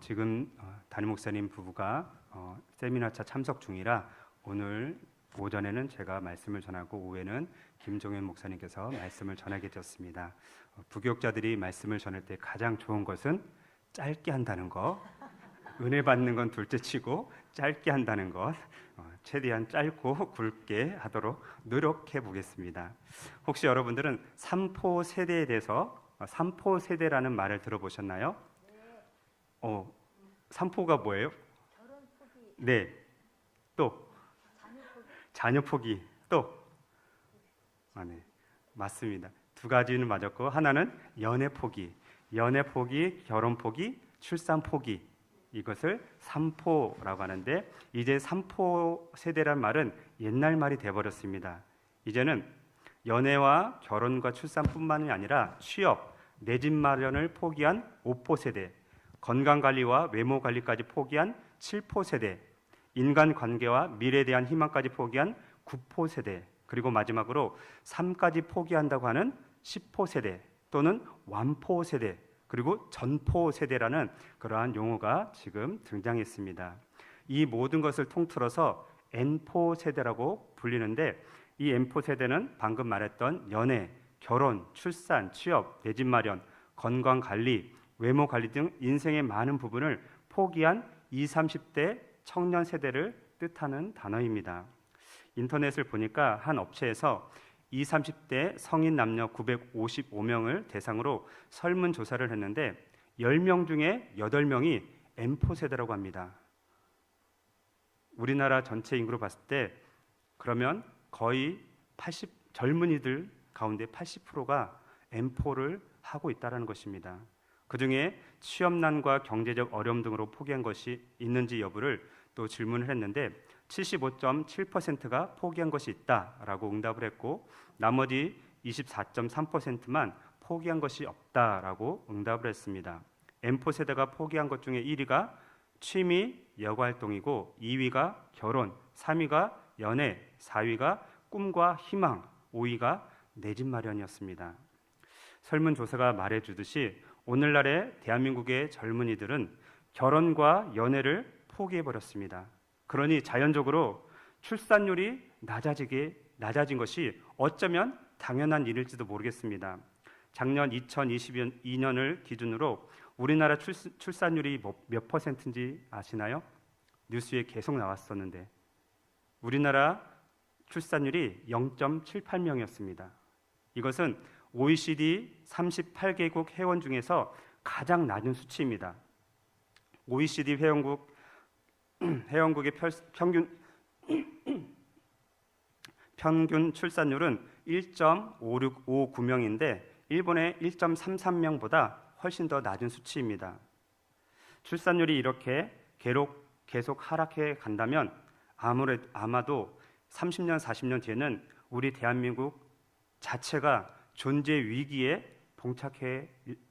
지금 담임 목사님 부부가 세미나차 참석 중이라 오늘 오전에는 제가 말씀을 전하고 오후에는 김종현 목사님께서 말씀을 전하게 되었습니다. 부교육자들이 말씀을 전할 때 가장 좋은 것은 짧게 한다는 것, 은혜 받는 건 둘째치고 짧게 한다는 것, 최대한 짧고 굵게 하도록 노력해 보겠습니다. 혹시 여러분들은 삼포 세대에 대해서 삼포 세대라는 말을 들어보셨나요? 삼포가 뭐예요? 결혼 포기. 네. 또 자녀 포기. 또 네. 맞습니다. 두 가지는 맞았고 하나는 연애 포기. 연애 포기, 결혼 포기, 출산 포기. 이것을 삼포라고 하는데 이제 삼포 세대란 말은 옛날 말이 돼버렸습니다. 이제는 연애와 결혼과 출산뿐만이 아니라 취업, 내 집 마련을 포기한 오포 세대, 건강관리와 외모관리까지 포기한 7포 세대, 인간관계와 미래에 대한 희망까지 포기한 9포 세대, 그리고 마지막으로 삶까지 포기한다고 하는 10포 세대 또는 완포 세대, 그리고 전포 세대라는 그러한 용어가 지금 등장했습니다. 이 모든 것을 통틀어서 N포 세대라고 불리는데 이 N포 세대는 방금 말했던 연애, 결혼, 출산, 취업, 내 집 마련, 건강관리, 외모관리 등 인생의 많은 부분을 포기한 20, 30대 청년 세대를 뜻하는 단어입니다. 인터넷을 보니까 한 업체에서 20, 30대 성인 남녀 955명을 대상으로 설문조사를 했는데 10명 중에 8명이 N포 세대라고 합니다. 우리나라 전체 인구로 봤을 때 그러면 거의 젊은이들 가운데 80%가 N포를 하고 있다는 것입니다. 그 중에 취업난과 경제적 어려움 등으로 포기한 것이 있는지 여부를 또 질문을 했는데 75.7%가 포기한 것이 있다라고 응답을 했고 나머지 24.3%만 포기한 것이 없다라고 응답을 했습니다. N포 세대가 포기한 것 중에 1위가 취미, 여가활동이고 2위가 결혼, 3위가 연애, 4위가 꿈과 희망, 5위가 내 집 마련이었습니다. 설문조사가 말해주듯이 오늘날의 대한민국의 젊은이들은 결혼과 연애를 포기해버렸습니다. 그러니 자연적으로 출산율이 낮아진 것이 어쩌면 당연한 일일지도 모르겠습니다. 작년 2022년을 기준으로 우리나라 출산율이 몇 퍼센트인지 아시나요? 뉴스에 계속 나왔었는데 우리나라 출산율이 0.78명이었습니다. 이것은 OECD 38개국 회원 중에서 가장 낮은 수치입니다. OECD 회원국의 평균 출산율은 1.5659명인데 일본의 1.33명보다 훨씬 더 낮은 수치입니다. 출산율이 이렇게 계속 하락해 간다면 아마도 30년, 40년 뒤에는 우리 대한민국 자체가 존재 위기에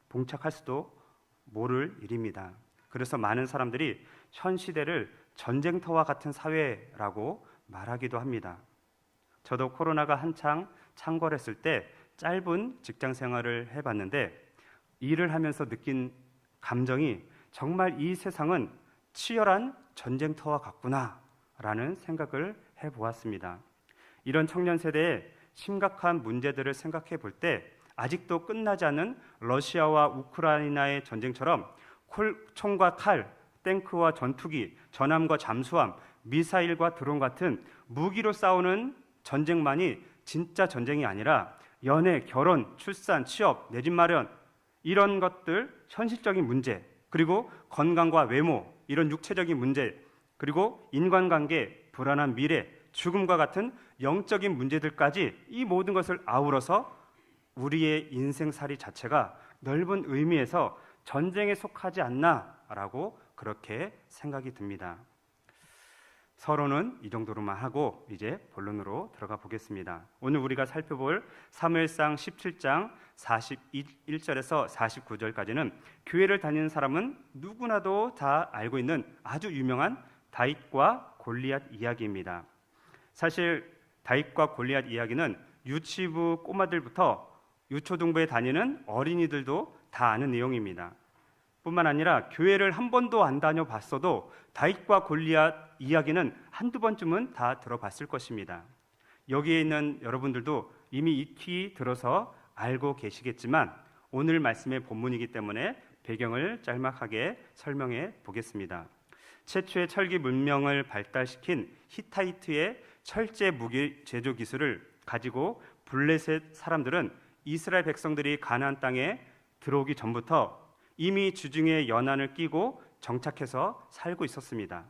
봉착할 수도 모를 일입니다. 그래서 많은 사람들이 현 시대를 전쟁터와 같은 사회라고 말하기도 합니다. 저도 코로나가 한창 창궐했을 때 짧은 직장 생활을 해봤는데 일을 하면서 느낀 감정이 정말 이 세상은 치열한 전쟁터와 같구나라는 생각을 해보았습니다. 이런 청년 세대의 심각한 문제들을 생각해 볼 때 아직도 끝나지 않은 러시아와 우크라이나의 전쟁처럼 총과 칼, 탱크와 전투기, 전함과 잠수함, 미사일과 드론 같은 무기로 싸우는 전쟁만이 진짜 전쟁이 아니라 연애, 결혼, 출산, 취업, 내 집 마련 이런 것들 현실적인 문제, 그리고 건강과 외모 이런 육체적인 문제, 그리고 인간관계, 불안한 미래, 죽음과 같은 영적인 문제들까지 이 모든 것을 아우러서 우리의 인생살이 자체가 넓은 의미에서 전쟁에 속하지 않나라고 그렇게 생각이 듭니다. 서론은 이 정도로만 하고 이제 본론으로 들어가 보겠습니다. 오늘 우리가 살펴볼 사무엘상 17장 41절에서 49절까지는 교회를 다니는 사람은 누구나도 다 알고 있는 아주 유명한 다윗과 골리앗 이야기입니다. 사실 다윗과 골리앗 이야기는 유치부 꼬마들부터 유초등부에 다니는 어린이들도 다 아는 내용입니다. 뿐만 아니라 교회를 한 번도 안 다녀봤어도 다윗과 골리앗 이야기는 한두 번쯤은 다 들어봤을 것입니다. 여기에 있는 여러분들도 이미 익히 들어서 알고 계시겠지만 오늘 말씀의 본문이기 때문에 배경을 짤막하게 설명해 보겠습니다. 최초의 철기 문명을 발달시킨 히타이트의 철제 무기 제조 기술을 가지고 블레셋 사람들은 이스라엘 백성들이 가나안 땅에 들어오기 전부터 이미 주중에 연안을 끼고 정착해서 살고 있었습니다.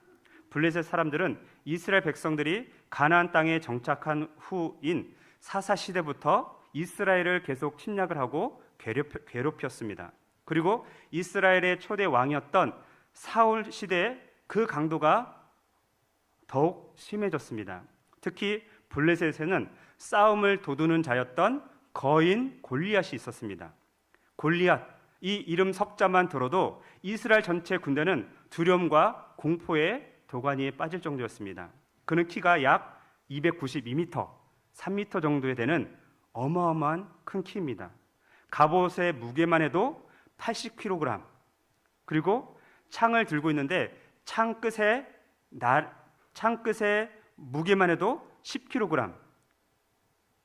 블레셋 사람들은 이스라엘 백성들이 가나안 땅에 정착한 후인 사사 시대부터 이스라엘을 계속 침략을 하고 괴롭혔습니다. 그리고 이스라엘의 초대 왕이었던 사울 시대에 그 강도가 더욱 심해졌습니다. 특히 블레셋에는 싸움을 도두는 자였던 거인 골리앗이 있었습니다. 골리앗, 이 이름 석자만 들어도 이스라엘 전체 군대는 두려움과 공포의 도가니에 빠질 정도였습니다. 그는 키가 약 292m, 3m 정도에 되는 어마어마한 큰 키입니다. 갑옷의 무게만 해도 80kg, 그리고 창을 들고 있는데 창끝의 무게만 해도 10kg.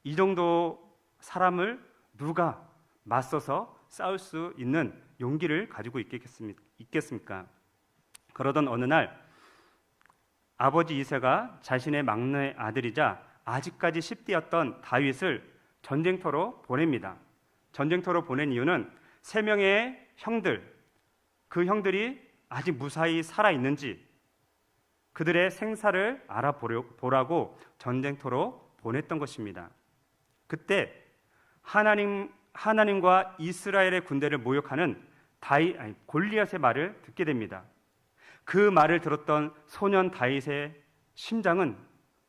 이 정도 사람을 누가 맞서서 싸울 수 있는 용기를 가지고 있겠습니까? 그러던 어느 날 아버지 이새가 자신의 막내 아들이자 아직까지 10대였던 다윗을 전쟁터로 보냅니다. 전쟁터로 보낸 이유는 3명의 형들, 그 형들이 아직 무사히 살아있는지 그들의 생사를 알아보라고 전쟁터로 보냈던 것입니다. 그때 하나님과 이스라엘의 군대를 모욕하는 골리앗의 말을 듣게 됩니다. 그 말을 들었던 소년 다윗의 심장은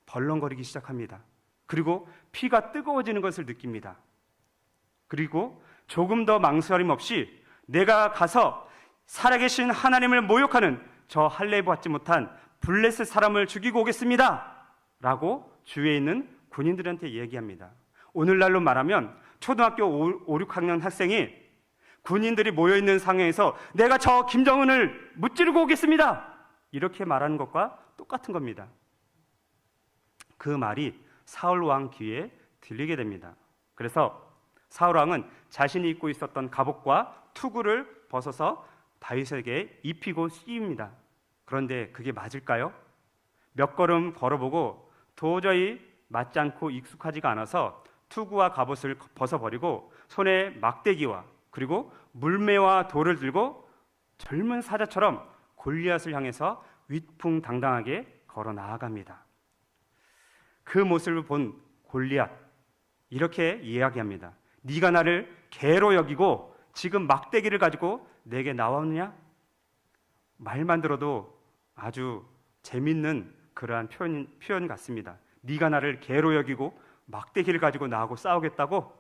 벌렁거리기 시작합니다. 그리고 피가 뜨거워지는 것을 느낍니다. 그리고 조금 더 망설임 없이 내가 가서 살아계신 하나님을 모욕하는 저 할례 받지 못한 블레셋 사람을 죽이고 오겠습니다 라고 주위에 있는 군인들한테 얘기합니다. 오늘날로 말하면 초등학교 5, 6학년 학생이 군인들이 모여있는 상황에서 내가 저 김정은을 무찌르고 오겠습니다 이렇게 말하는 것과 똑같은 겁니다. 그 말이 사울 왕 귀에 들리게 됩니다. 그래서 사울 왕은 자신이 입고 있었던 갑옷과 투구를 벗어서 다윗에게 입히고 씌웁니다. 그런데 그게 맞을까요? 몇 걸음 걸어보고 도저히 맞지 않고 익숙하지가 않아서 투구와 갑옷을 벗어버리고 손에 막대기와 그리고 물매와 돌을 들고 젊은 사자처럼 골리앗을 향해서 위풍당당하게 걸어 나아갑니다. 그 모습을 본 골리앗 이렇게 이야기합니다. 네가 나를 개로 여기고 지금 막대기를 가지고 내게 나왔느냐? 말만 들어도 아주 재밌는 그러한 표현 같습니다. 네가 나를 개로 여기고 막대기를 가지고 나하고 싸우겠다고?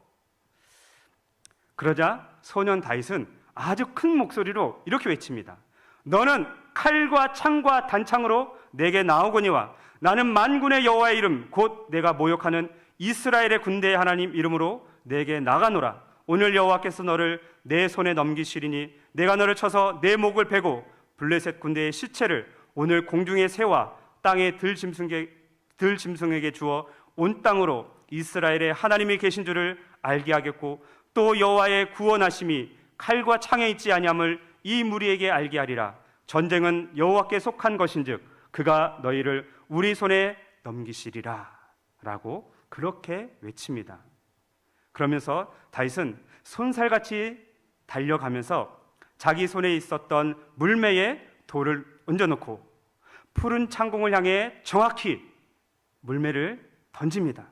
그러자 소년 다윗은 아주 큰 목소리로 이렇게 외칩니다. 너는 칼과 창과 단창으로 내게 나오거니와 나는 만군의 여호와의 이름 곧 내가 모욕하는 이스라엘의 군대의 하나님 이름으로 내게 나가노라. 오늘 여호와께서 너를 내 손에 넘기시리니 내가 너를 쳐서 내 목을 베고 블레셋 군대의 시체를 오늘 공중의 새와 땅의 들짐승에게 주어 온 땅으로 이스라엘의 하나님이 계신 줄을 알게 하겠고 또 여호와의 구원하심이 칼과 창에 있지 아니함을 이 무리에게 알게 하리라. 전쟁은 여호와께 속한 것인즉 그가 너희를 우리 손에 넘기시리라 라고 그렇게 외칩니다. 그러면서 다윗은 손살같이 달려가면서 자기 손에 있었던 물매에 돌을 얹어놓고 푸른 창공을 향해 정확히 물매를 던집니다.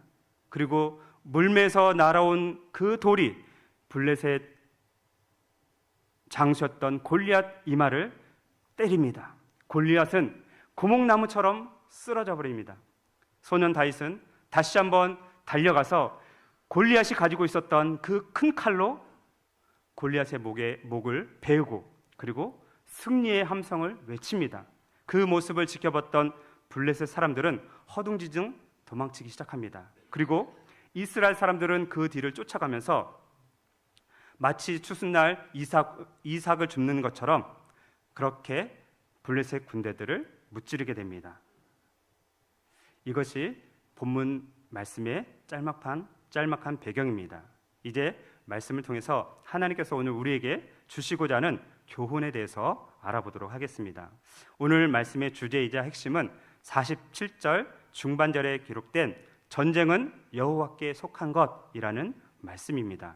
그리고 물매에서 날아온 그 돌이 블레셋 장수였던 골리앗 이마를 때립니다. 골리앗은 고목나무처럼 쓰러져 버립니다. 소년 다윗은 다시 한번 달려가서 골리앗이 가지고 있었던 그 큰 칼로 골리앗의 목을 베우고 그리고 승리의 함성을 외칩니다. 그 모습을 지켜봤던 블레셋 사람들은 허둥지둥 도망치기 시작합니다. 그리고 이스라엘 사람들은 그 뒤를 쫓아가면서 마치 추수날 이삭을 줍는 것처럼 그렇게 블레셋 군대들을 무찌르게 됩니다. 이것이 본문 말씀의 짤막한 배경입니다. 이제 말씀을 통해서 하나님께서 오늘 우리에게 주시고자 하는 교훈에 대해서 알아보도록 하겠습니다. 오늘 말씀의 주제이자 핵심은 47절 중반절에 기록된 전쟁은 여호와께 속한 것이라는 말씀입니다.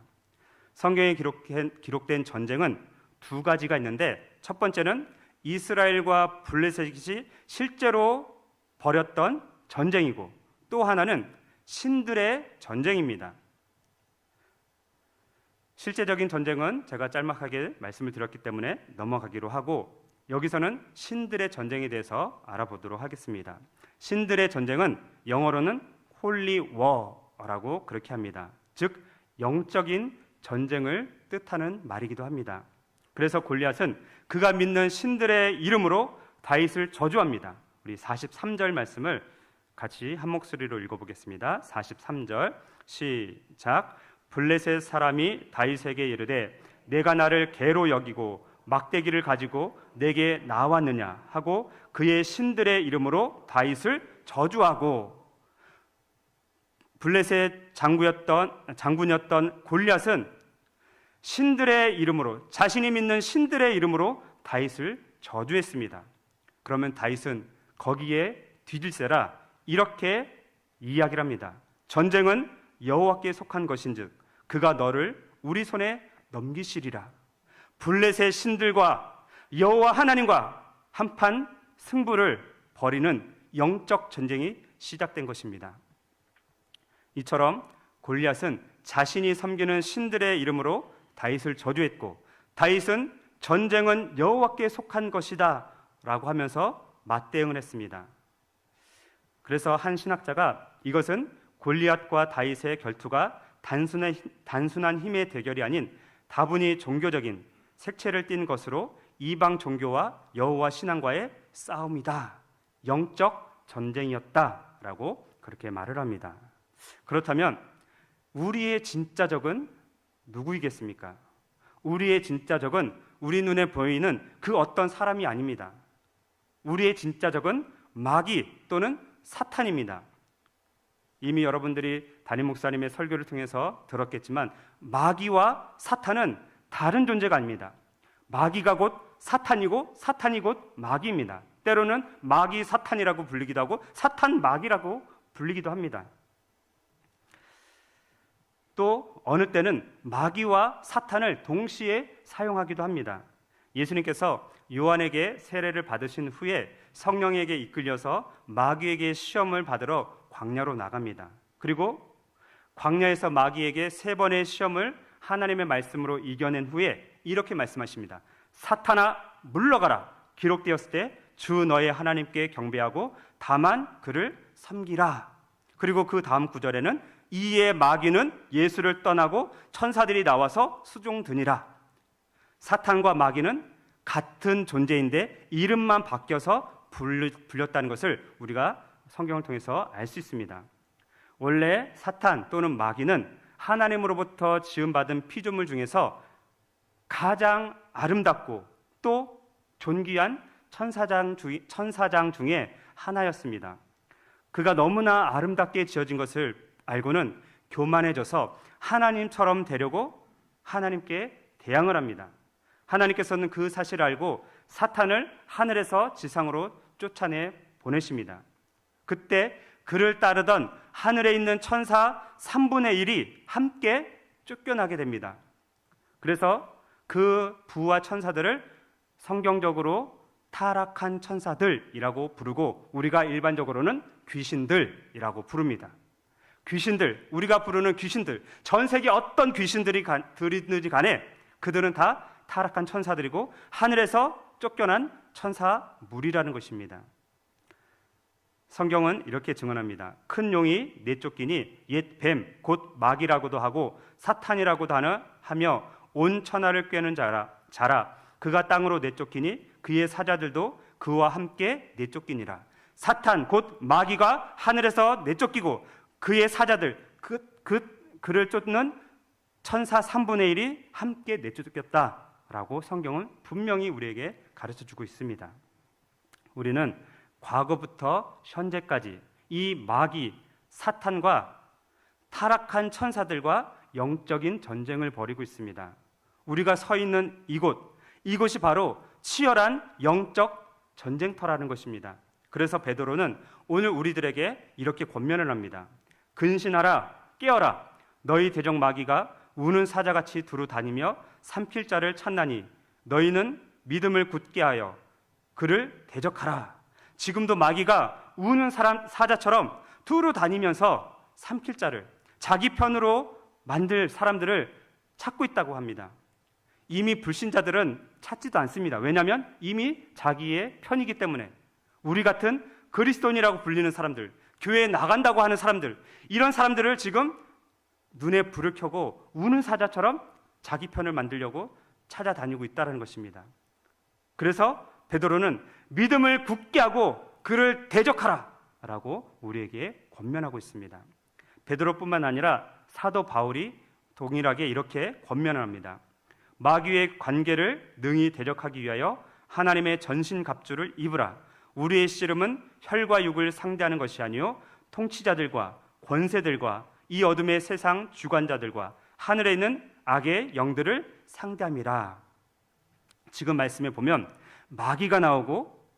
성경에 기록된 전쟁은 두 가지가 있는데, 첫 번째는 이스라엘과 블레셋이 실제로 벌였던 전쟁이고, 또 하나는 신들의 전쟁입니다. 실제적인 전쟁은 제가 짤막하게 말씀을 드렸기 때문에 넘어가기로 하고, 여기서는 신들의 전쟁에 대해서 알아보도록 하겠습니다. 신들의 전쟁은 영어로는 홀리 워라고 그렇게 합니다. 즉 영적인 전쟁을 뜻하는 말이기도 합니다. 그래서 골리앗은 그가 믿는 신들의 이름으로 다윗을 저주합니다. 우리 43절 말씀을 같이 한 목소리로 읽어보겠습니다. 43절 시작. 블레셋 사람이 다윗에게 이르되 내가 나를 개로 여기고 막대기를 가지고 내게 나왔느냐 하고 그의 신들의 이름으로 다윗을 저주하고, 블레셋 장군이었던 골리앗은 신들의 이름으로, 자신이 믿는 신들의 이름으로 다윗을 저주했습니다. 그러면 다윗은 거기에 뒤질세라 이렇게 이야기를 합니다. 전쟁은 여호와께 속한 것인즉 그가 너를 우리 손에 넘기시리라. 블레셋 신들과 여호와 하나님과 한판 승부를 벌이는 영적 전쟁이 시작된 것입니다. 이처럼 골리앗은 자신이 섬기는 신들의 이름으로 다윗을 저주했고, 다윗은 전쟁은 여호와께 속한 것이다 라고 하면서 맞대응을 했습니다. 그래서 한 신학자가 이것은 골리앗과 다윗의 결투가 단순한 힘의 대결이 아닌 다분히 종교적인 색채를 띤 것으로 이방 종교와 여호와 신앙과의 싸움이다, 영적 전쟁이었다라고 그렇게 말을 합니다. 그렇다면 우리의 진짜 적은 누구이겠습니까? 우리의 진짜 적은 우리 눈에 보이는 그 어떤 사람이 아닙니다. 우리의 진짜 적은 마귀 또는 사탄입니다. 이미 여러분들이 담임 목사님의 설교를 통해서 들었겠지만 마귀와 사탄은 다른 존재가 아닙니다. 마귀가 곧 사탄이고 사탄이 곧 마귀입니다. 때로는 마귀 사탄이라고 불리기도 하고 사탄 마귀라고 불리기도 합니다. 또 어느 때는 마귀와 사탄을 동시에 사용하기도 합니다. 예수님께서 요한에게 세례를 받으신 후에 성령에게 이끌려서 마귀에게 시험을 받으러 광야로 나갑니다. 그리고 광야에서 마귀에게 3번의 시험을 하나님의 말씀으로 이겨낸 후에 이렇게 말씀하십니다. 사탄아 물러가라. 기록되었을 때 주 너의 하나님께 경배하고 다만 그를 섬기라. 그리고 그 다음 구절에는 이에 마귀는 예수를 떠나고 천사들이 나와서 수종드니라. 사탄과 마귀는 같은 존재인데 이름만 바뀌어서 불렸다는 것을 우리가 성경을 통해서 알 수 있습니다. 원래 사탄 또는 마귀는 하나님으로부터 지음받은 피조물 중에서 가장 아름답고 또 존귀한 천사장 중에 하나였습니다. 그가 너무나 아름답게 지어진 것을 알고는 교만해져서 하나님처럼 되려고 하나님께 대항을 합니다. 하나님께서는 그 사실을 알고 사탄을 하늘에서 지상으로 쫓아내 보내십니다. 그때 그를 따르던 하늘에 있는 천사 3분의 1이 함께 쫓겨나게 됩니다. 그래서 그 부와 천사들을 성경적으로 타락한 천사들이라고 부르고 우리가 일반적으로는 귀신들이라고 부릅니다. 귀신들, 우리가 부르는 귀신들, 전 세계 어떤 귀신들이 들이든지 간에 그들은 다 타락한 천사들이고 하늘에서 쫓겨난 천사물이라는 것입니다. 성경은 이렇게 증언합니다. 큰 용이 내쫓기니 옛 뱀, 곧 마귀라고도 하고 사탄이라고도 하며 온 천하를 꿰는 자라. 그가 땅으로 내쫓기니 그의 사자들도 그와 함께 내쫓기니라. 사탄, 곧 마귀가 하늘에서 내쫓기고 그의 사자들, 그를 쫓는 천사 3분의 1이 함께 내쫓겼다라고 성경은 분명히 우리에게 가르쳐주고 있습니다. 우리는 과거부터 현재까지 이 마귀, 사탄과 타락한 천사들과 영적인 전쟁을 벌이고 있습니다. 우리가 서 있는 이곳이 바로 치열한 영적 전쟁터라는 것입니다. 그래서 베드로는 오늘 우리들에게 이렇게 권면을 합니다. 근신하라, 깨어라. 너희 대적 마귀가 우는 사자같이 두루 다니며 삼킬 자를 찾나니 너희는 믿음을 굳게 하여 그를 대적하라. 지금도 마귀가 우는 사자처럼 두루 다니면서 삼킬 자를, 자기 편으로 만들 사람들을 찾고 있다고 합니다. 이미 불신자들은 찾지도 않습니다. 왜냐하면 이미 자기의 편이기 때문에. 우리 같은 그리스도인이라고 불리는 사람들, 교회에 나간다고 하는 사람들, 이런 사람들을 지금 눈에 불을 켜고 우는 사자처럼 자기 편을 만들려고 찾아다니고 있다는 것입니다. 그래서 베드로는 믿음을 굳게 하고 그를 대적하라 라고 우리에게 권면하고 있습니다. 베드로뿐만 아니라 사도 바울이 동일하게 이렇게 권면을 합니다. 마귀의 관계를 능히 대적하기 위하여 하나님의 전신갑주를 입으라. 우리의 씨름은 혈과 육을 상대하는 것이 아니요 통치자들과 권세들과 이 어둠의 세상 주관자들과 하늘에 있는 악의 영들을 상대함이라. 지금 말씀에 보면 마귀가 나오고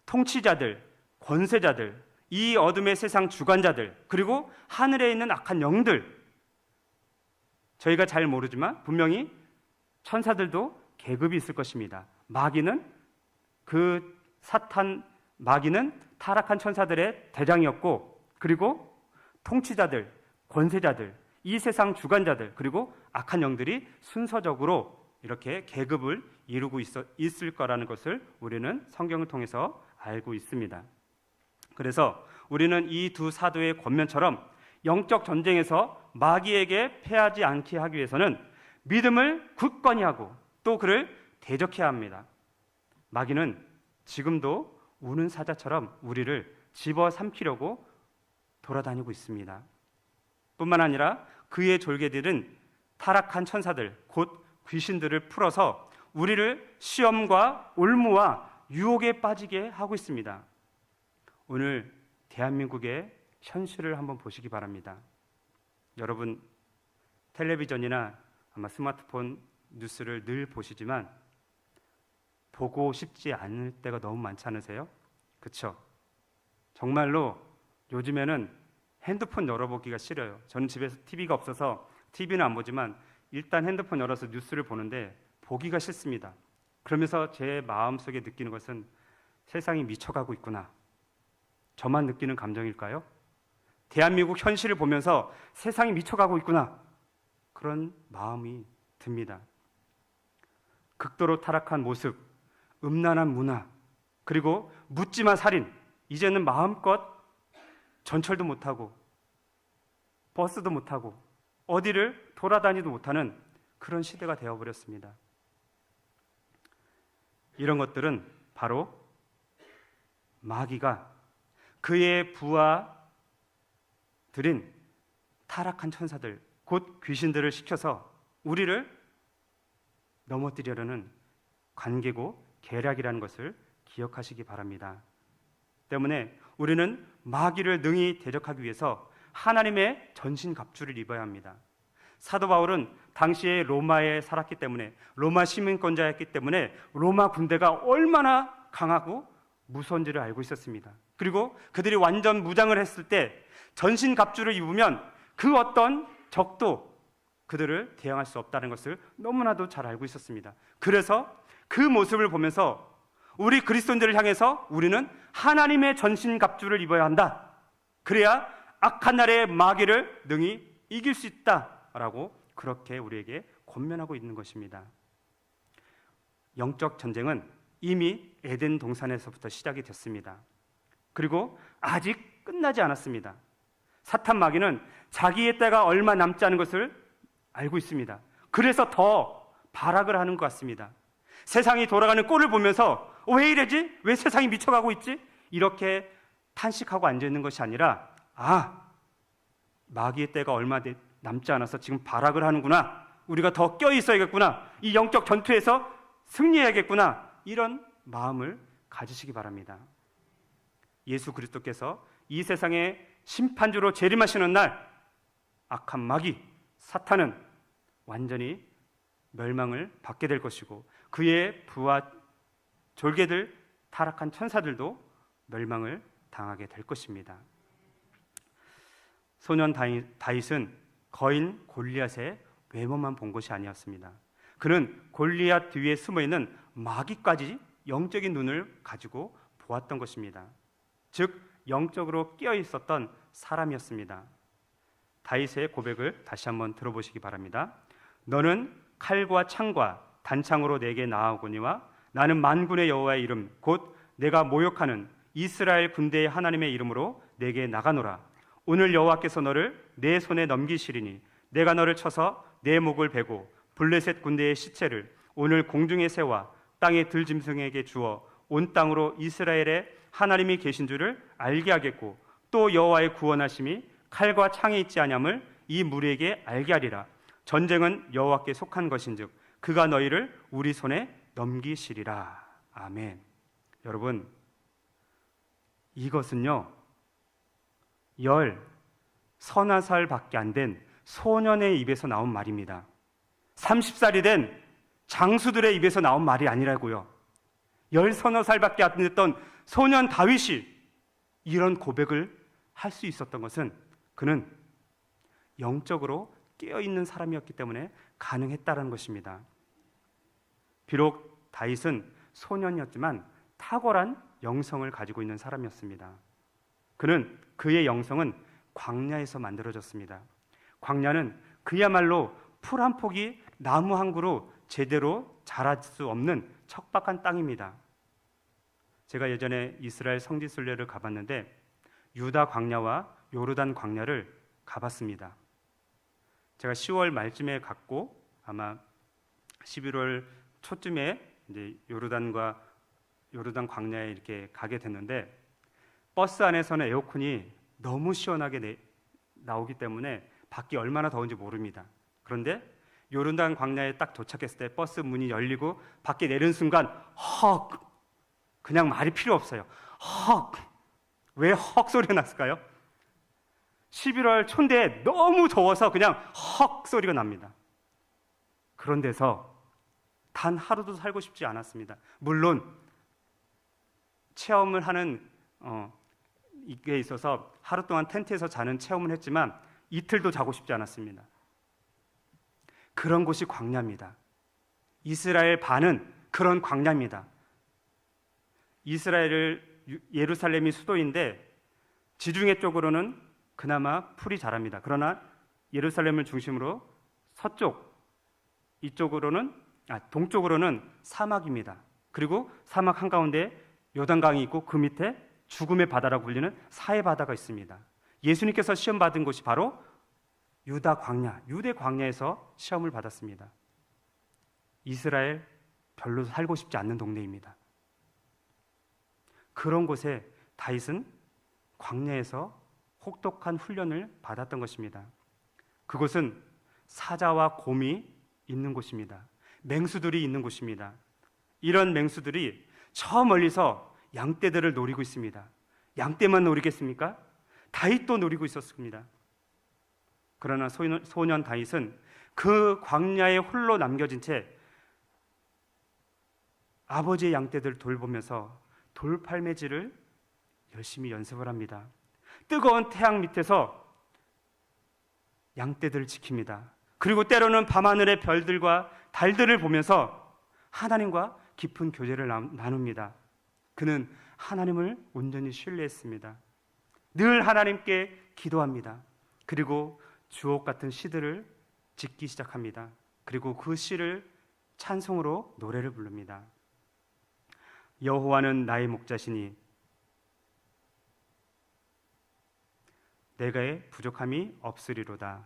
통치자들, 권세자들, 이 어둠의 세상 주관자들, 그리고 하늘에 있는 악한 영들, 저희가 잘 모르지만 분명히 천사들도 계급이 있을 것입니다. 마귀는 타락한 천사들의 대장이었고, 그리고 통치자들, 권세자들, 이 세상 주관자들, 그리고 악한 영들이 순서적으로 이렇게 계급을 이루고 있을 거라는 것을 우리는 성경을 통해서 알고 있습니다. 그래서 우리는 이 두 사도의 권면처럼 영적 전쟁에서 마귀에게 패하지 않게 하기 위해서는 믿음을 굳건히 하고 또 그를 대적해야 합니다. 마귀는 지금도 우는 사자처럼 우리를 집어삼키려고 돌아다니고 있습니다. 뿐만 아니라 그의 졸개들은 타락한 천사들, 곧 귀신들을 풀어서 우리를 시험과 올무와 유혹에 빠지게 하고 있습니다. 오늘 대한민국의 현실을 한번 보시기 바랍니다. 여러분 텔레비전이나 아마 스마트폰 뉴스를 늘 보시지만 보고 싶지 않을 때가 너무 많지 않으세요? 그렇죠? 정말로 요즘에는 핸드폰 열어보기가 싫어요. 저는 집에서 TV가 없어서 TV는 안 보지만 일단 핸드폰 열어서 뉴스를 보는데 보기가 싫습니다. 그러면서 제 마음속에 느끼는 것은 세상이 미쳐가고 있구나. 저만 느끼는 감정일까요? 대한민국 현실을 보면서 세상이 미쳐가고 있구나. 그런 마음이 듭니다. 극도로 타락한 모습, 음란한 문화, 그리고 묻지마 살인, 이제는 마음껏 전철도 못하고 버스도 못하고 어디를 돌아다니도 못하는 그런 시대가 되어버렸습니다. 이런 것들은 바로 마귀가 그의 부하들인 타락한 천사들, 곧 귀신들을 시켜서 우리를 넘어뜨리려는 관계고 계략이라는 것을 기억하시기 바랍니다. 때문에 우리는 마귀를 능히 대적하기 위해서 하나님의 전신갑주를 입어야 합니다. 사도 바울은 당시에 로마에 살았기 때문에, 로마 시민권자였기 때문에 로마 군대가 얼마나 강하고 무서운지를 알고 있었습니다. 그리고 그들이 완전 무장을 했을 때 전신갑주를 입으면 그 어떤 적도 그들을 대항할 수 없다는 것을 너무나도 잘 알고 있었습니다. 그래서 그 모습을 보면서 우리 그리스도인들을 향해서 우리는 하나님의 전신갑주를 입어야 한다. 그래야 악한 날의 마귀를 능히 이길 수 있다라고 그렇게 우리에게 권면하고 있는 것입니다. 영적 전쟁은 이미 에덴 동산에서부터 시작이 됐습니다. 그리고 아직 끝나지 않았습니다. 사탄 마귀는 자기의 때가 얼마 남지 않은 것을 알고 있습니다. 그래서 더 발악을 하는 것 같습니다. 세상이 돌아가는 꼴을 보면서 왜 이러지? 왜 세상이 미쳐가고 있지? 이렇게 탄식하고 앉아있는 것이 아니라 마귀의 때가 얼마 남지 않아서 지금 발악을 하는구나. 우리가 더 껴 있어야겠구나. 이 영적 전투에서 승리해야겠구나. 이런 마음을 가지시기 바랍니다. 예수 그리스도께서 이 세상의 심판주로 재림하시는 날 악한 마귀 사탄은 완전히 멸망을 받게 될 것이고 그의 부하 졸개들 타락한 천사들도 멸망을 당하게 될 것입니다. 소년 다윗은 거인 골리앗의 외모만 본 것이 아니었습니다. 그는 골리앗 뒤에 숨어있는 마귀까지 영적인 눈을 가지고 보았던 것입니다. 즉 영적으로 끼어 있었던 사람이었습니다. 다윗의 고백을 다시 한번 들어보시기 바랍니다. 너는 칼과 창과 단창으로 내게 나아오거니와 나는 만군의 여호와의 이름 곧 내가 모욕하는 이스라엘 군대의 하나님의 이름으로 내게 나가노라. 오늘 여호와께서 너를 내 손에 넘기시리니 내가 너를 쳐서 내 목을 베고 블레셋 군대의 시체를 오늘 공중에 세워 땅의 들짐승에게 주어 온 땅으로 이스라엘의 하나님이 계신 줄을 알게 하겠고 또 여호와의 구원하심이 칼과 창에 있지 아니함을 이 무리에게 알게 하리라. 전쟁은 여호와께 속한 것인즉 그가 너희를 우리 손에 넘기시리라. 아멘. 여러분, 이것은요 10살밖에 안 된 소년의 입에서 나온 말입니다. 30살이 된 장수들의 입에서 나온 말이 아니라고요. 10살밖에 안 됐던 소년 다윗이 이런 고백을 할 수 있었던 것은 그는 영적으로 깨어있는 사람이었기 때문에 가능했다는 것입니다. 비록 다윗은 소년이었지만 탁월한 영성을 가지고 있는 사람이었습니다. 그의 영성은 광야에서 만들어졌습니다. 광야는 그야말로 풀 한 폭이 나무 한 그루 제대로 자랄 수 없는 척박한 땅입니다. 제가 예전에 이스라엘 성지순례를 가봤는데 유다 광야와 요르단 광야를 가봤습니다. 제가 10월 말쯤에 갔고 아마 11월 초쯤에 이제 요르단 광야에 이렇게 가게 됐는데 버스 안에서는 에어컨이 너무 시원하게 나오기 때문에 밖이 얼마나 더운지 모릅니다. 그런데 요르단 광야에 딱 도착했을 때 버스 문이 열리고 밖에 내리는 순간 헉! 그냥 말이 필요 없어요. 헉! 왜 헉 소리가 났을까요? 11월 초인데 너무 더워서 그냥 헉 소리가 납니다. 그런 데서 단 하루도 살고 싶지 않았습니다. 물론 체험을 하는 이게 있어서 하루 동안 텐트에서 자는 체험을 했지만 이틀도 자고 싶지 않았습니다. 그런 곳이 광야입니다. 이스라엘 반은 그런 광야입니다. 예루살렘이 수도인데 지중해 쪽으로는 그나마 풀이 자랍니다. 그러나 예루살렘을 중심으로 동쪽으로는 사막입니다. 그리고 사막 한가운데 요단강이 있고 그 밑에 죽음의 바다라고 불리는 사해 바다가 있습니다. 예수님께서 시험 받은 곳이 바로 유대 광야에서 시험을 받았습니다. 이스라엘 별로 살고 싶지 않는 동네입니다. 그런 곳에 다윗은 광야에서 혹독한 훈련을 받았던 것입니다. 그곳은 사자와 곰이 있는 곳입니다. 맹수들이 있는 곳입니다. 이런 맹수들이 저 멀리서 양떼들을 노리고 있습니다. 양떼만 노리겠습니까? 다윗도 노리고 있었습니다. 그러나 소년 다윗은 그 광야에 홀로 남겨진 채 아버지의 양떼들을 돌보면서 돌팔매질을 열심히 연습을 합니다. 뜨거운 태양 밑에서 양떼들을 지킵니다. 그리고 때로는 밤하늘의 별들과 달들을 보면서 하나님과 깊은 교제를 나눕니다. 그는 하나님을 온전히 신뢰했습니다. 늘 하나님께 기도합니다. 그리고 주옥 같은 시들을 짓기 시작합니다. 그리고 그 시를 찬송으로 노래를 부릅니다. 여호와는 나의 목자시니 내가의 부족함이 없으리로다.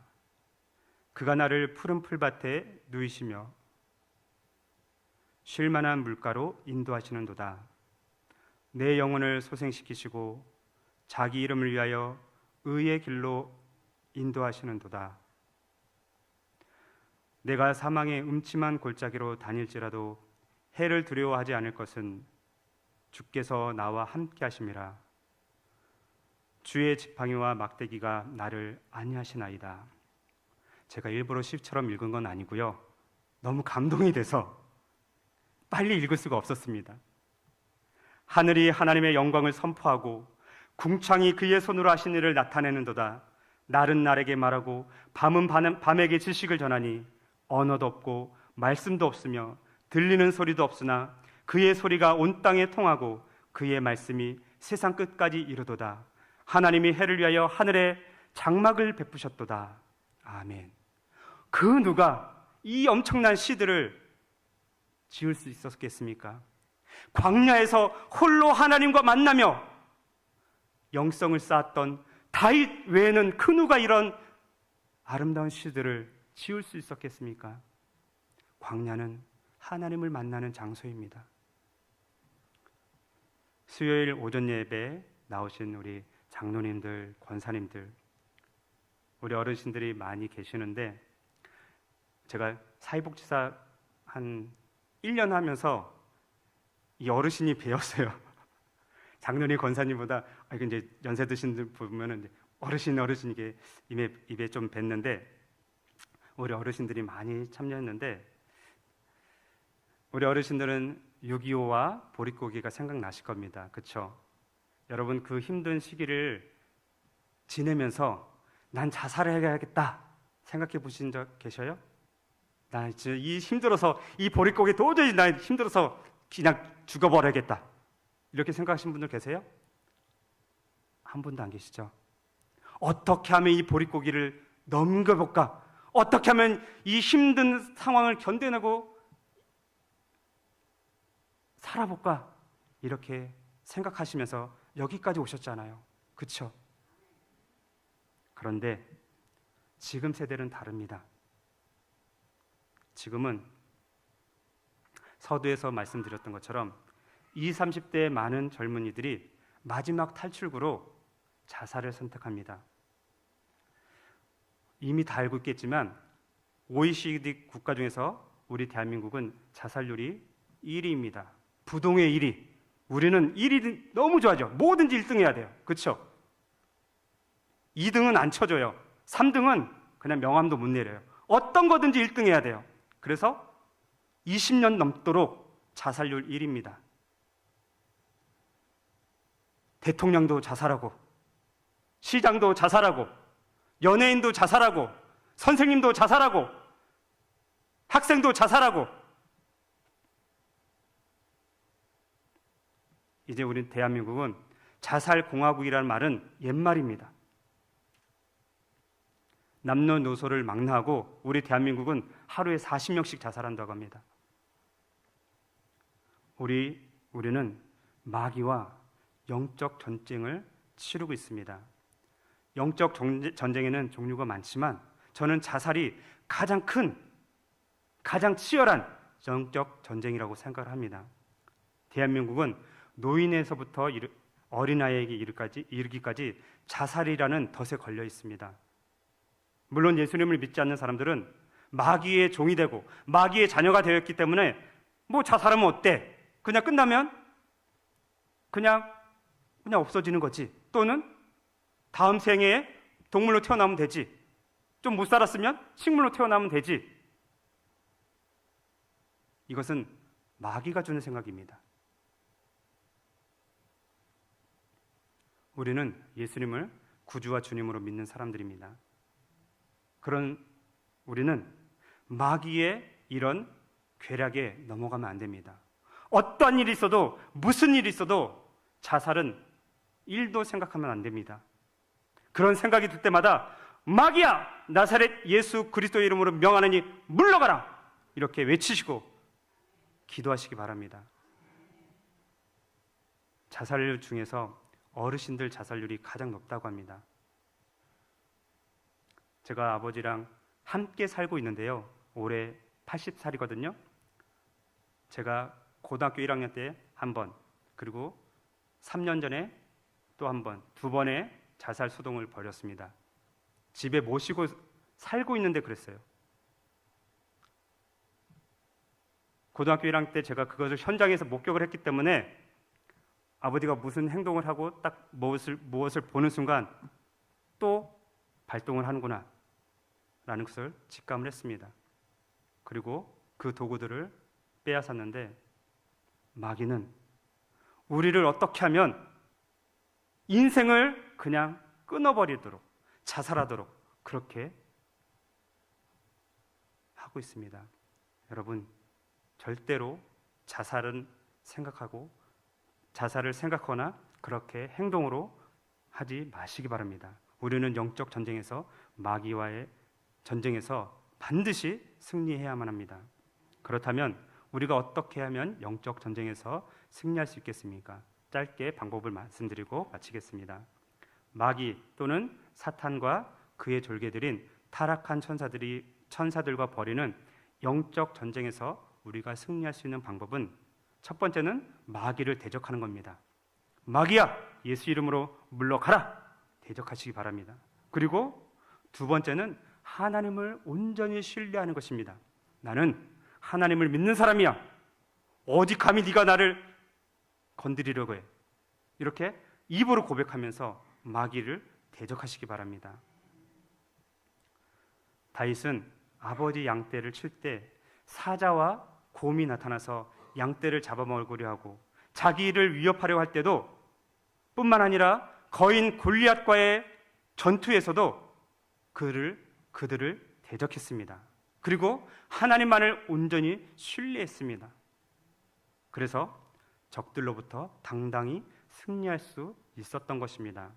그가 나를 푸른 풀밭에 누이시며 쉴 만한 물가로 인도하시는도다. 내 영혼을 소생시키시고 자기 이름을 위하여 의의 길로 인도하시는도다. 내가 사망의 음침한 골짜기로 다닐지라도 해를 두려워하지 않을 것은 주께서 나와 함께 하심이라. 주의 지팡이와 막대기가 나를 안위하시나이다. 제가 일부러 시처럼 읽은 건 아니고요, 너무 감동이 돼서 빨리 읽을 수가 없었습니다. 하늘이 하나님의 영광을 선포하고 궁창이 그의 손으로 하신 일을 나타내는도다. 날은 날에게 말하고 밤은 밤에게 지식을 전하니 언어도 없고 말씀도 없으며 들리는 소리도 없으나 그의 소리가 온 땅에 통하고 그의 말씀이 세상 끝까지 이르도다. 하나님이 해를 위하여 하늘에 장막을 베푸셨도다. 아멘. 그 누가 이 엄청난 시들을 지을 수 있었겠습니까? 광야에서 홀로 하나님과 만나며 영성을 쌓았던 다윗 외에는 그 누가 이런 아름다운 시들을 지을 수 있었겠습니까? 광야는 하나님을 만나는 장소입니다. 수요일 오전 예배에 나오신 우리 장로님들, 권사님들, 우리 어르신들이 많이 계시는데, 제가 사회복지사 한 1년 하면서 이 어르신이 배웠어요. 장로님, 권사님보다 이제 연세 드신 분 보면은 어르신 이게 입에 좀 뱉는데, 우리 어르신들이 많이 참여했는데, 우리 어르신들은 6.25와 보릿고개가 생각나실 겁니다. 그렇죠? 여러분, 그 힘든 시기를 지내면서 난 자살을 해야겠다 생각해 보신 적 계셔요? 나 지금 힘들어서 이 보릿고개 도저히 나 힘들어서 그냥 죽어버려야겠다 이렇게 생각하신 분들 계세요? 한 분도 안 계시죠? 어떻게 하면 이 보릿고개를 넘겨볼까? 어떻게 하면 이 힘든 상황을 견뎌내고 살아볼까? 이렇게 생각하시면서 여기까지 오셨잖아요. 그렇죠? 그런데 지금 세대는 다릅니다. 지금은 서두에서 말씀드렸던 것처럼 20, 30대의 많은 젊은이들이 마지막 탈출구로 자살을 선택합니다. 이미 다 알고 있겠지만 OECD 국가 중에서 우리 대한민국은 자살률이 1위입니다. 부동의 1위. 우리는 1위 너무 좋아하죠. 뭐든지 1등 해야 돼요. 그렇죠? 2등은 안 쳐줘요. 3등은 그냥 명함도 못 내려요. 어떤 거든지 1등 해야 돼요. 그래서 20년 넘도록 자살률 1위입니다. 대통령도 자살하고, 시장도 자살하고, 연예인도 자살하고, 선생님도 자살하고, 학생도 자살하고. 이제 우리 대한민국은 자살공화국이라는 말은 옛말입니다. 남녀노소를 망라하고 우리 대한민국은 하루에 40명씩 자살한다고 합니다. 우리는 마귀와 영적 전쟁을 치르고 있습니다. 영적 전쟁에는 종류가 많지만 저는 자살이 가장 큰, 가장 치열한 영적 전쟁이라고 생각을 합니다. 대한민국은 노인에서부터 어린아이에게 이르기까지 자살이라는 덫에 걸려 있습니다. 물론 예수님을 믿지 않는 사람들은 마귀의 종이 되고 마귀의 자녀가 되었기 때문에 뭐 자살하면 어때? 그냥 끝나면 그냥 없어지는 거지. 또는 다음 생에 동물로 태어나면 되지. 좀 못 살았으면 식물로 태어나면 되지. 이것은 마귀가 주는 생각입니다. 우리는 예수님을 구주와 주님으로 믿는 사람들입니다. 그런 우리는 마귀의 이런 괴략에 넘어가면 안 됩니다. 어떠한 일이 있어도, 무슨 일이 있어도 자살은 1도 생각하면 안 됩니다. 그런 생각이 들 때마다 마귀야, 나사렛 예수 그리스도의 이름으로 명하느니 물러가라, 이렇게 외치시고 기도하시기 바랍니다. 자살률 중에서 어르신들 자살률이 가장 높다고 합니다. 제가 아버지랑 함께 살고 있는데요, 올해 80살이거든요. 제가 고등학교 1학년 때 한 번, 그리고 3년 전에 또 한 번, 2번의 자살 소동을 벌였습니다. 집에 모시고 살고 있는데 그랬어요. 고등학교 1학년 때 제가 그것을 현장에서 목격을 했기 때문에 아버지가 무슨 행동을 하고 딱 무엇을 보는 순간 또 발동을 하는구나 라는 것을 직감을 했습니다. 그리고 그 도구들을 빼앗았는데 마귀는 우리를 어떻게 하면 인생을 그냥 끊어버리도록 자살하도록 그렇게 하고 있습니다. 여러분, 절대로 자살을 생각하거나 그렇게 행동으로 하지 마시기 바랍니다. 우리는 영적 전쟁에서 마귀와의 전쟁에서 반드시 승리해야만 합니다. 그렇다면 우리가 어떻게 하면 영적 전쟁에서 승리할 수 있겠습니까? 짧게 방법을 말씀드리고 마치겠습니다. 마귀 또는 사탄과 그의 졸개들인 타락한 천사들과 벌이는 영적 전쟁에서 우리가 승리할 수 있는 방법은 첫 번째는 마귀를 대적하는 겁니다. 마귀야, 예수 이름으로 물러가라! 대적하시기 바랍니다. 그리고 두 번째는 하나님을 온전히 신뢰하는 것입니다. 나는 하나님을 믿는 사람이야. 어디 감히 네가 나를 건드리려고 해. 이렇게 입으로 고백하면서 마귀를 대적하시기 바랍니다. 다윗은 아버지 양떼를 칠 때 사자와 곰이 나타나서 양떼를 잡아먹으려 하고 자기를 위협하려 할 때도 뿐만 아니라 거인 골리앗과의 전투에서도 그들을 대적했습니다. 그리고 하나님만을 온전히 신뢰했습니다. 그래서 적들로부터 당당히 승리할 수 있었던 것입니다.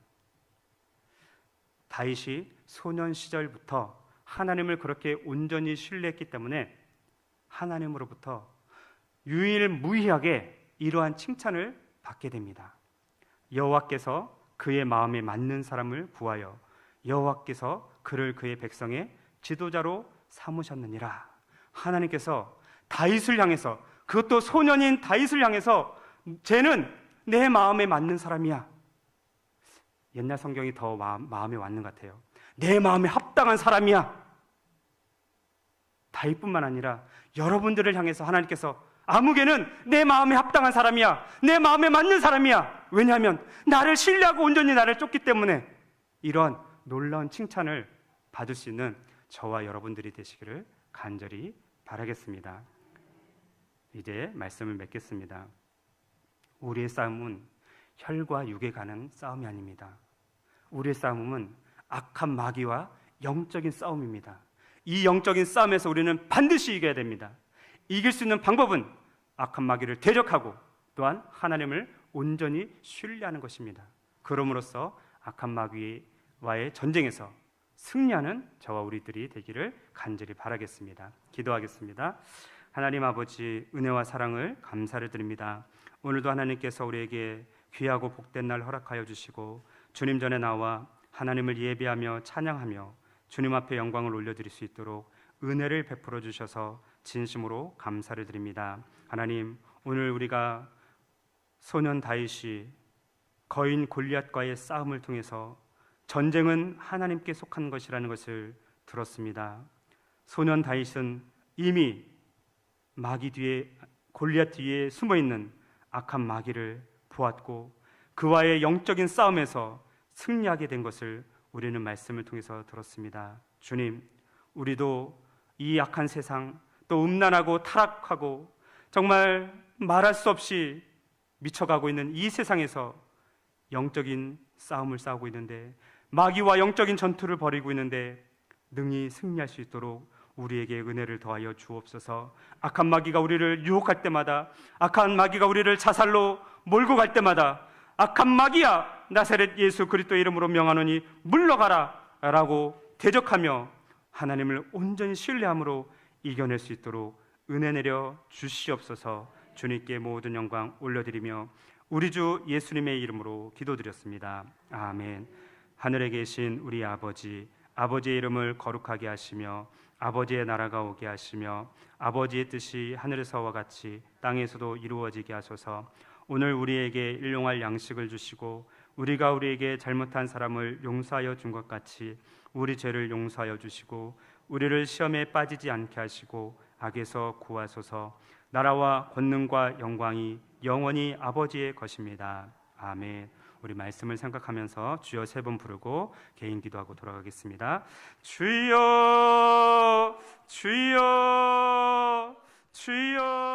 다윗이 소년 시절부터 하나님을 그렇게 온전히 신뢰했기 때문에 하나님으로부터 유일무이하게 이러한 칭찬을 받게 됩니다. 여호와께서 그의 마음에 맞는 사람을 구하여 여호와께서 그를 그의 백성의 지도자로 삼으셨느니라. 하나님께서 다윗을 향해서, 그것도 소년인 다윗을 향해서 쟤는 내 마음에 맞는 사람이야. 옛날 성경이 더 마음에 맞는 것 같아요. 내 마음에 합당한 사람이야. 다윗뿐만 아니라 여러분들을 향해서 하나님께서 아무개는 내 마음에 합당한 사람이야. 내 마음에 맞는 사람이야. 왜냐하면 나를 신뢰하고 온전히 나를 쫓기 때문에 이러한 놀라운 칭찬을 받을 수 있는 저와 여러분들이 되시기를 간절히 바라겠습니다. 이제 말씀을 맺겠습니다. 우리의 싸움은 혈과 육에 가는 싸움이 아닙니다. 우리의 싸움은 악한 마귀와 영적인 싸움입니다. 이 영적인 싸움에서 우리는 반드시 이겨야 됩니다. 이길 수 있는 방법은 악한 마귀를 대적하고 또한 하나님을 온전히 신뢰하는 것입니다. 그럼으로써 악한 마귀와의 전쟁에서 승리하는 저와 우리들이 되기를 간절히 바라겠습니다. 기도하겠습니다. 하나님 아버지, 은혜와 사랑을 감사를 드립니다. 오늘도 하나님께서 우리에게 귀하고 복된 날 허락하여 주시고 주님 전에 나와 하나님을 예배하며 찬양하며 주님 앞에 영광을 올려드릴 수 있도록 은혜를 베풀어 주셔서 진심으로 감사를 드립니다. 하나님, 오늘 우리가 소년 다윗이 거인 골리앗과의 싸움을 통해서 전쟁은 하나님께 속한 것이라는 것을 들었습니다. 소년 다윗은 이미 마귀 뒤에, 골리앗 뒤에 숨어있는 악한 마귀를 보았고 그와의 영적인 싸움에서 승리하게 된 것을 우리는 말씀을 통해서 들었습니다. 주님, 우리도 이 악한 세상, 또 음란하고 타락하고 정말 말할 수 없이 미쳐가고 있는 이 세상에서 영적인 싸움을 싸우고 있는데, 마귀와 영적인 전투를 벌이고 있는데 능히 승리할 수 있도록 우리에게 은혜를 더하여 주옵소서. 악한 마귀가 우리를 유혹할 때마다, 악한 마귀가 우리를 자살로 몰고 갈 때마다 악한 마귀야, 나사렛 예수 그리스도의 이름으로 명하노니 물러가라 라고 대적하며 하나님을 온전히 신뢰함으로 이겨낼 수 있도록 은혜 내려 주시옵소서. 주님께 모든 영광 올려드리며 우리 주 예수님의 이름으로 기도드렸습니다. 아멘. 하늘에 계신 우리 아버지, 아버지의 이름을 거룩하게 하시며 아버지의 나라가 오게 하시며 아버지의 뜻이 하늘에서와 같이 땅에서도 이루어지게 하소서. 오늘 우리에게 일용할 양식을 주시고 우리가 우리에게 잘못한 사람을 용서하여 준 것 같이 우리 죄를 용서하여 주시고 우리를 시험에 빠지지 않게 하시고 악에서 구하소서. 나라와 권능과 영광이 영원히 아버지의 것입니다. 아멘. 우리 말씀을 생각하면서 주여 3번 부르고 개인 기도하고 돌아가겠습니다. 주여, 주여, 주여.